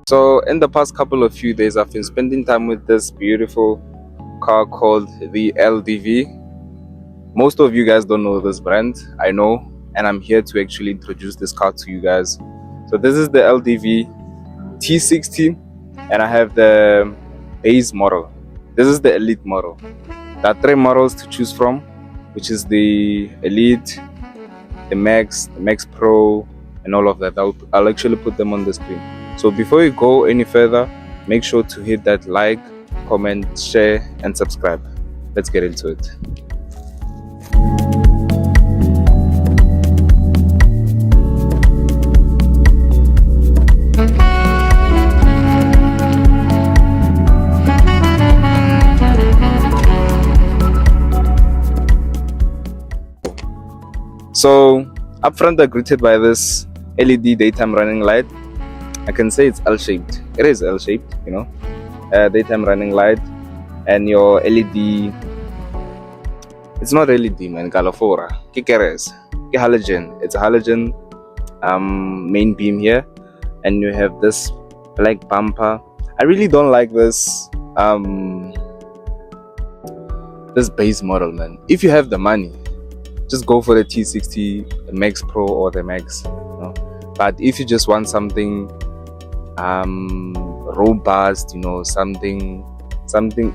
So in the past couple of few days, I've been spending time with this beautiful car called the LDV. Most of you guys don't know this brand, I know, and I'm here to actually introduce this car to you guys. So this is the LDV T60, and I have the base model. This is the Elite model. There are 3 models to choose from, which is the Elite, the Max Pro, and all of that. I'll actually put them on the screen. So before you go any further, make sure to hit that like, comment, share, and subscribe. Let's get into it. So up front, I'm greeted by this LED daytime running light. I can say it's L-shaped. It is L-shaped, you know. Daytime running light, and your LED. It's not LED, man. Galafora. Kikeres. Halogen. It's a halogen main beam here, and you have this black bumper. I really don't like this this base model, man. If you have the money, just go for the T60 Max Pro or the Max. You know? But if you just want something robust, you know, something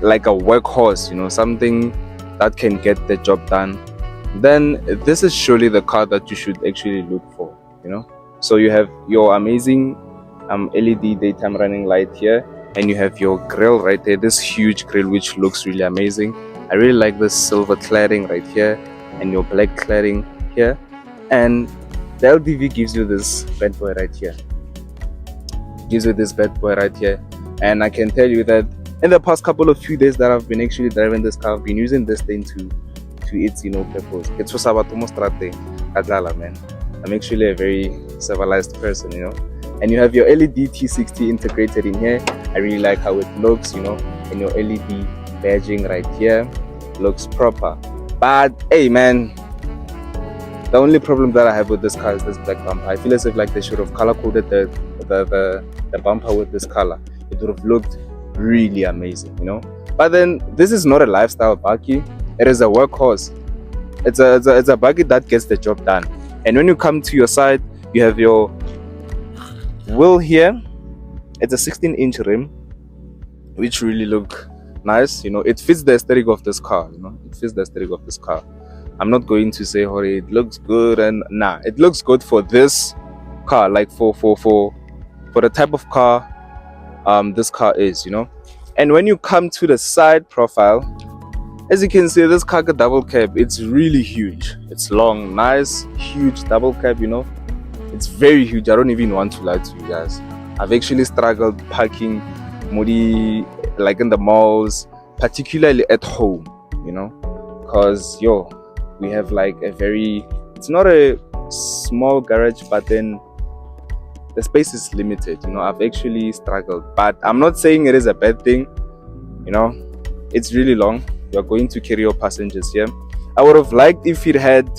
like a workhorse, you know, something that can get the job done, then this is surely the car that you should actually look for, you know. So you have your amazing LED daytime running light here, and you have your grille right there, this huge grille which looks really amazing. I really like this silver cladding right here and your black cladding here, and the LDV gives you this bad boy right here. And I can tell you that in the past couple of few days that I've been actually driving this car, I've been using this thing to its, you know, purpose. It's for man. I'm actually a very civilized person, you know. And you have your LED T60 integrated in here. I really like how it looks, you know, and your LED badging right here looks proper. But hey, man, the only problem that I have with this car is this black bumper. I feel as if like they should have color coded the bumper with this color. It would have looked really amazing, you know. But then this is not a lifestyle bakkie. It is a workhorse. It's a bakkie that gets the job done. And when you come to your side, you have your wheel here. It's a 16-inch rim, which really look nice, you know. It fits the aesthetic of this car, you know. I'm not going to say, oh, it looks good, and nah, it looks good for this car, like for the type of car this car is, you know. And when you come to the side profile, as you can see, this car got double cab. It's really huge. It's long, nice, huge double cab, you know. It's very huge. I don't even want to lie to you guys. I've actually struggled parking Modi like in the malls, particularly at home, you know, because we have like it's not a small garage, but then the space is limited, you know. I've actually struggled, but I'm not saying it is a bad thing, you know. It's really long. You're going to carry your passengers here. I would have liked if it had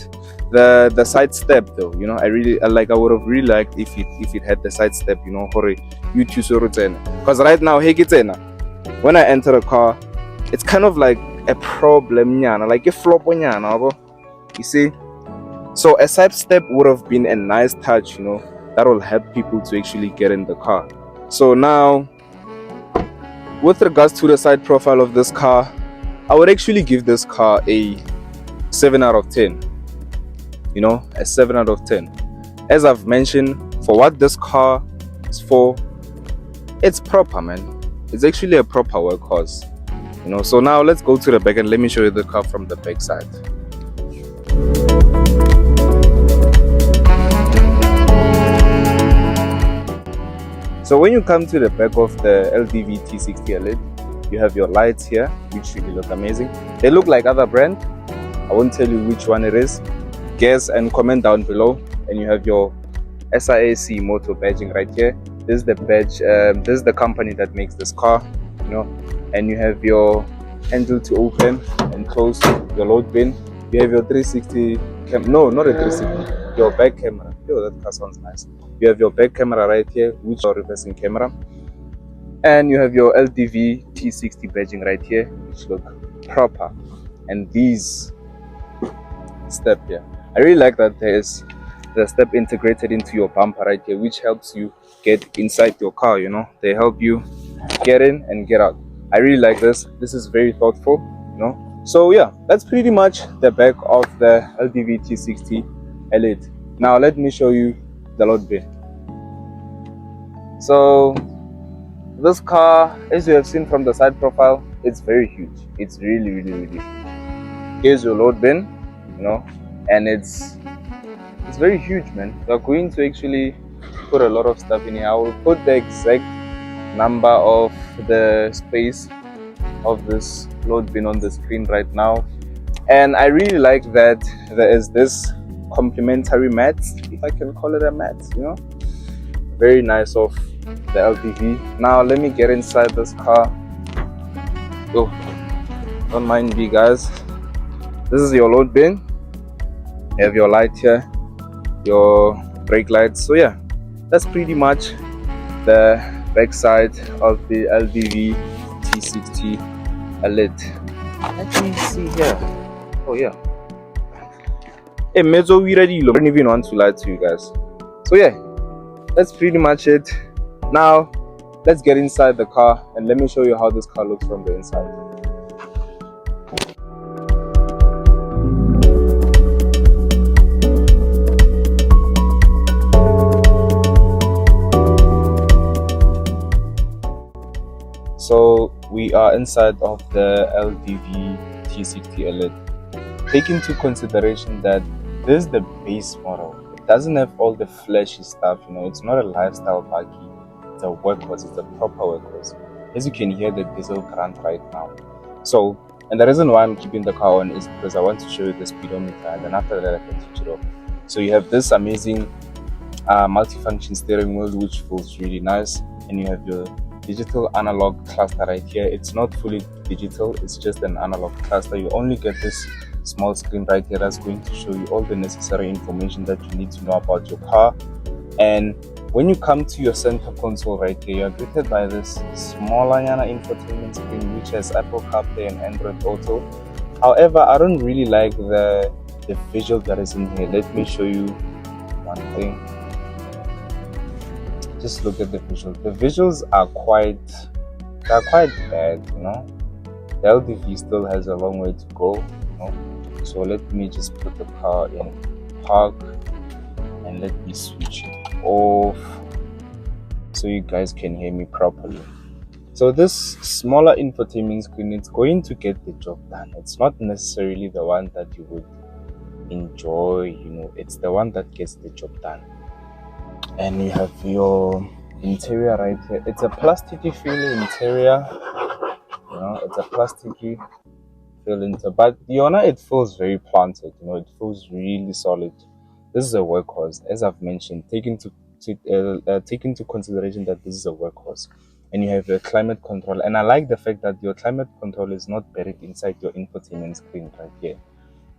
the side step though, you know. I would have really liked if it had the side step, you know, because right now, when I enter a car, it's kind of like a problem, like a flop, you see. So a side step would have been a nice touch, you know, that will help people to actually get in the car. So now, with regards to the side profile of this car, I would actually give this car a 7 out of 10. A 7 out of 10. As I've mentioned, for what this car is for, it's proper, man. It's actually a proper workhorse. So now let's go to the back and let me show you the car from the back side. So when you come to the back of the LDV T60 Elite, you have your lights here, which really look amazing. They look like other brand. I won't tell you which one it is. Guess and comment down below. And you have your SIAC motor badging right here. This is the badge. This is the company that makes this car. And you have your handle to open and close your load bin. You have your 360 no, not a 360. Your back camera. Yo, that car sounds nice. You have your back camera right here, which is your reversing camera. And you have your LDV T60 badging right here, which look proper. And these step here, I really like that there's the step integrated into your bumper right here, which helps you get inside your car. They help you get in and get out. I really like this. This is very thoughtful. So yeah, that's pretty much the back of the LDV T60 Elite. Now let me show you the load bin. So this car, as you have seen from the side profile, it's very huge. It's really, really, really huge. Here's your load bin, and it's very huge, man. We're going to actually put a lot of stuff in here. I will put the exact number of the space of this load bin on the screen right now. And I really like that there is this complimentary mat, if I can call it a mat. Very nice of the LDV. Now let me get inside this car. Oh, don't mind me, guys. This is your load bin. You have your light here, your brake lights. So yeah, that's pretty much the back side of the LDV T60 Elite. Let me see here. Oh yeah. Hey, mezzo we ready. I don't even want to lie to you guys. So yeah, that's pretty much it. Now let's get inside the car and let me show you how this car looks from the inside. So we are inside of the LDV T60 Elite. Take into consideration that this is the base model. It doesn't have all the flashy stuff. It's not a lifestyle bakkie. It's a workhorse. It's a proper workhorse. As you can hear the diesel grunt right now. So, and the reason why I'm keeping the car on is because I want to show you the speedometer, and then after that I can switch it off. So you have this amazing multifunction steering wheel, which feels really nice, and you have your digital analog cluster right here. It's not fully digital, it's just an analog cluster. You only get this small screen right here that's going to show you all the necessary information that you need to know about your car. And when you come to your center console right here, you're greeted by this smaller infotainment screen which has Apple CarPlay and Android Auto. However, I don't really like the visual that is in here. Let me show you one thing. Just look at the visuals. The visuals are quite bad. The LDV still has a long way to go. So let me just put the car in park and let me switch it off so you guys can hear me properly. So this smaller infotainment screen, it's going to get the job done. It's not necessarily the one that you would enjoy, it's the one that gets the job done. And you have your interior right here. It's a plasticky feeling interior. It's a plasticky feeling, but it feels very planted. It feels really solid. This is a workhorse, as I've mentioned. Take into consideration that this is a workhorse, and you have your climate control. And I like the fact that your climate control is not buried inside your infotainment screen right here.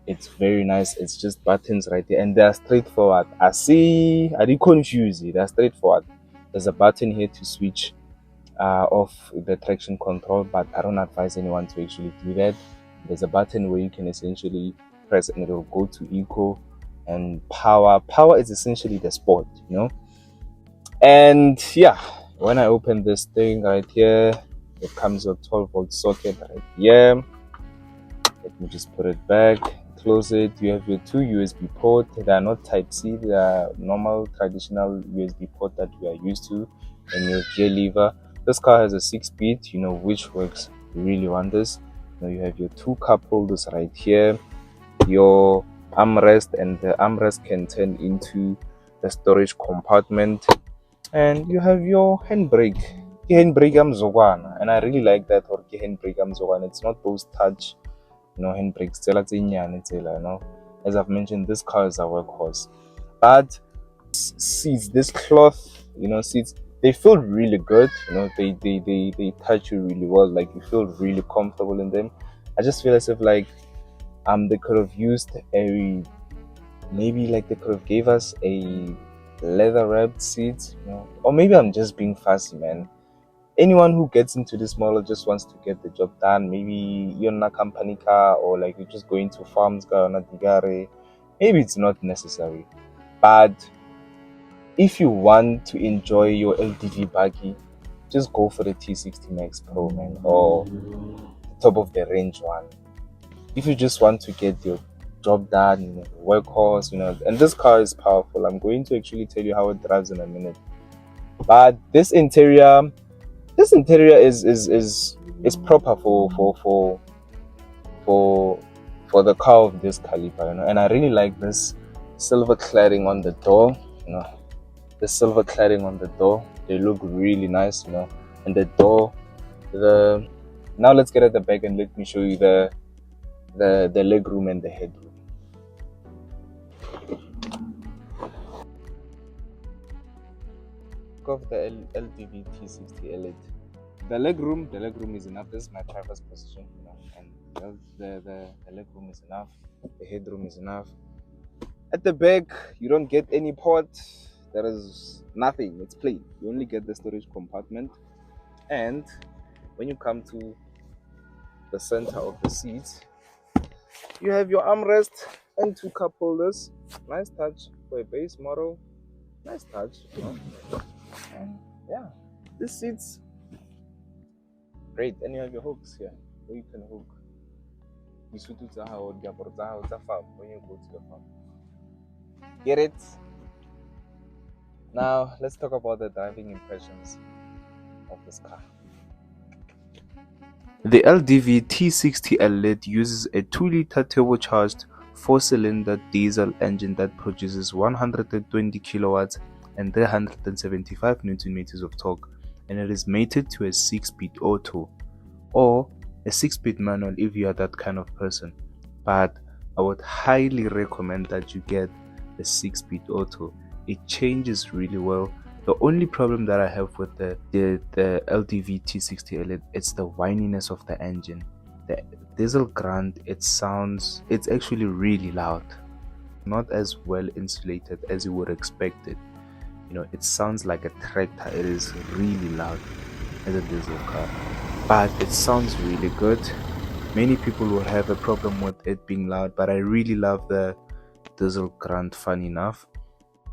It's very nice. It's just buttons right there, and they are straightforward. I didn't confuse you. They're straightforward. There's a button here to switch off the traction control, but I don't advise anyone to actually do that. There's a button where you can essentially press and it will go to eco and power. Power is essentially the sport, And yeah, when I open this thing right here, it comes with 12-volt socket right here. Let me just put it back, close it. You have your two USB ports. They are not Type-C, they are normal traditional USB port that we are used to, and your gear lever. This car has a 6-speed, which works really wonders. You have your two cup holders right here, your armrest, and the armrest can turn into the storage compartment, and you have your handbrake. Handbrake amzokwana, and I really like that or handbrake amzokwana. It's not those touch handbrakes as I've mentioned, this car is a workhorse. But seats, this cloth seats, they feel really good. They touch you really well, like you feel really comfortable in them. I just feel as if like they could have used maybe like they could have gave us a leather wrapped seat, or maybe I'm just being fussy, man. Anyone who gets into this model just wants to get the job done. Maybe you're not a company car, or like you're just going to farms car, not digare. Maybe it's not necessary. But if you want to enjoy your LDV bakkie, just go for the T60 Max Pro, man, or the top of the range one. If you just want to get your job done, workhorse, and this car is powerful. I'm going to actually tell you how it drives in a minute. But this interior is proper for the car of this caliber, and I really like this silver cladding on the door. The silver cladding on the door, they look really nice, and the door, now let's get at the back and let me show you the leg room and the headroom. Of the LDV T60 Elite. The leg room is enough. This is my driver's position, and the leg room is enough. The headroom is enough. At the back, you don't get any port. There is nothing. It's plain. You only get the storage compartment. And when you come to the center of the seat, you have your armrest and two cup holders. Nice touch for a base model. Nice touch. And yeah, this seat's great. And you have your hooks here where you can hook when you go to the farm. Get it? Now let's talk about the driving impressions of this car. The LDV T60 Elite uses a 2-liter turbocharged 4-cylinder diesel engine that produces 120 kilowatts and 375 Newton meters of torque, and it is mated to a 6-speed auto or a 6-speed manual if you are that kind of person. But I would highly recommend that you get the 6-speed auto. It changes really well. The only problem that I have with the LDV T60 Elite, it's the whininess of the engine. The diesel grunt, it's actually really loud, not as well insulated as you would expect it. It sounds like a tractor. It is really loud as a diesel car, but it sounds really good. Many people will have a problem with it being loud, but I really love the diesel grunt, fun enough.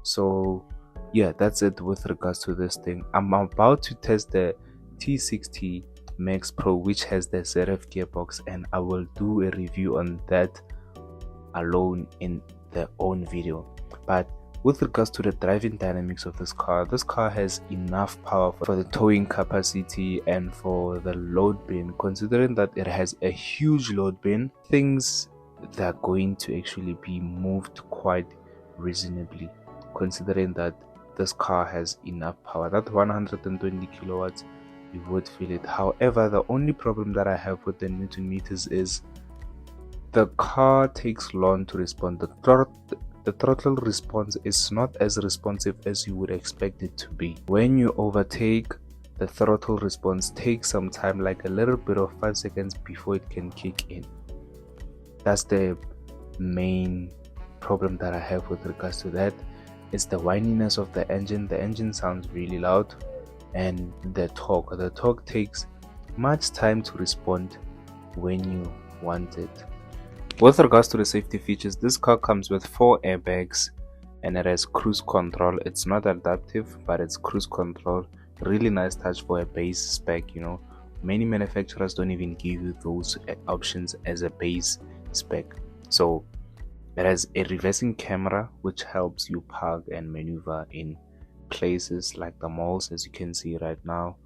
So yeah, that's it with regards to this thing. I'm about to test the T60 Max Pro, which has the ZF gearbox, and I will do a review on that alone in their own video. But with regards to the driving dynamics of this car has enough power for the towing capacity and for the load bin. Considering that it has a huge load bin, things that are going to actually be moved quite reasonably, considering that this car has enough power. That 120 kilowatts, you would feel it. However, the only problem that I have with the Newton meters is the car takes long to respond. The throttle response is not as responsive as you would expect it to be. When you overtake, the throttle response takes some time, like a little bit of 5 seconds before it can kick in. That's the main problem that I have with regards to that. It's the whininess of the engine. The engine sounds really loud, and the torque takes much time to respond when you want it. With regards to the safety features, this car comes with 4 airbags, and it has cruise control. It's not adaptive, but it's cruise control. Really nice touch for a base spec, you know. Many manufacturers don't even give you those options as a base spec. So it has a reversing camera which helps you park and maneuver in places like the malls. As you can see right now,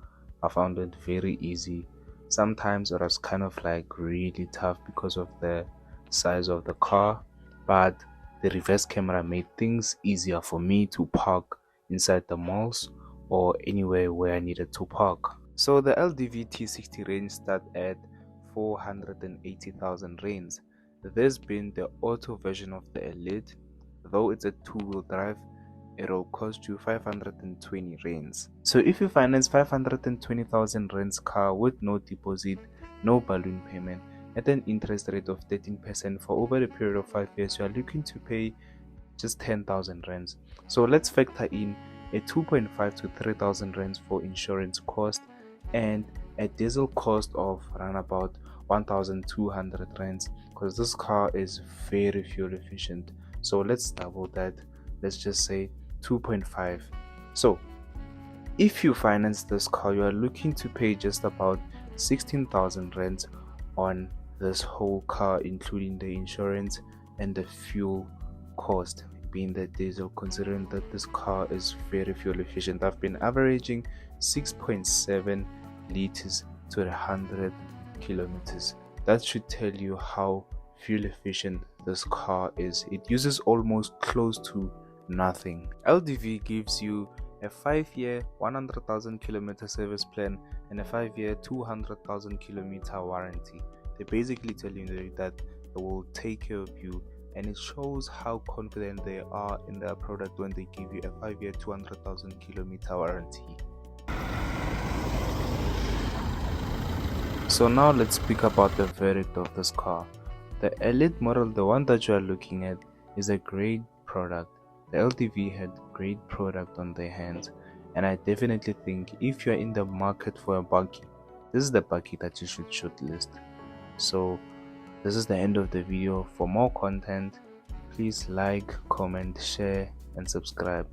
I found it very easy. Sometimes it was kind of like really tough because of the size of the car, but the reverse camera made things easier for me to park inside the malls or anywhere where I needed to park. So the LDV T60 range starts at 480,000 rands. This being the auto version of the Elite, though it's a two-wheel drive, it'll cost you 520 rands. So if you finance 520,000 rands car with no deposit, no balloon payment, at an interest rate of 13% for over a period of 5 years, you are looking to pay just 10,000 rands. So let's factor in a 2.5 to 3,000 rands for insurance cost and a diesel cost of around about 1,200 rands, because this car is very fuel efficient. So let's double that. Let's just say 2.5. So if you finance this car, you are looking to pay just about 16,000 rands on this whole car, including the insurance and the fuel cost being the diesel, considering that this car is very fuel efficient. I've been averaging 6.7 liters to 100 kilometers. That should tell you how fuel efficient this car is. It uses almost close to nothing. LDV gives you a 5-year 100,000 kilometer service plan and a 5-year 200,000 kilometer warranty. They basically tell you that they will take care of you, and it shows how confident they are in their product when they give you a 5-year 200,000 kilometer warranty. So now let's speak about the verdict of this car. The Elite model, the one that you are looking at, is a great product. The LDV had great product on their hands, and I definitely think if you're in the market for a bakkie, this is the bakkie that you should shortlist. So this is the end of the video. For more content, please like, comment, share and subscribe.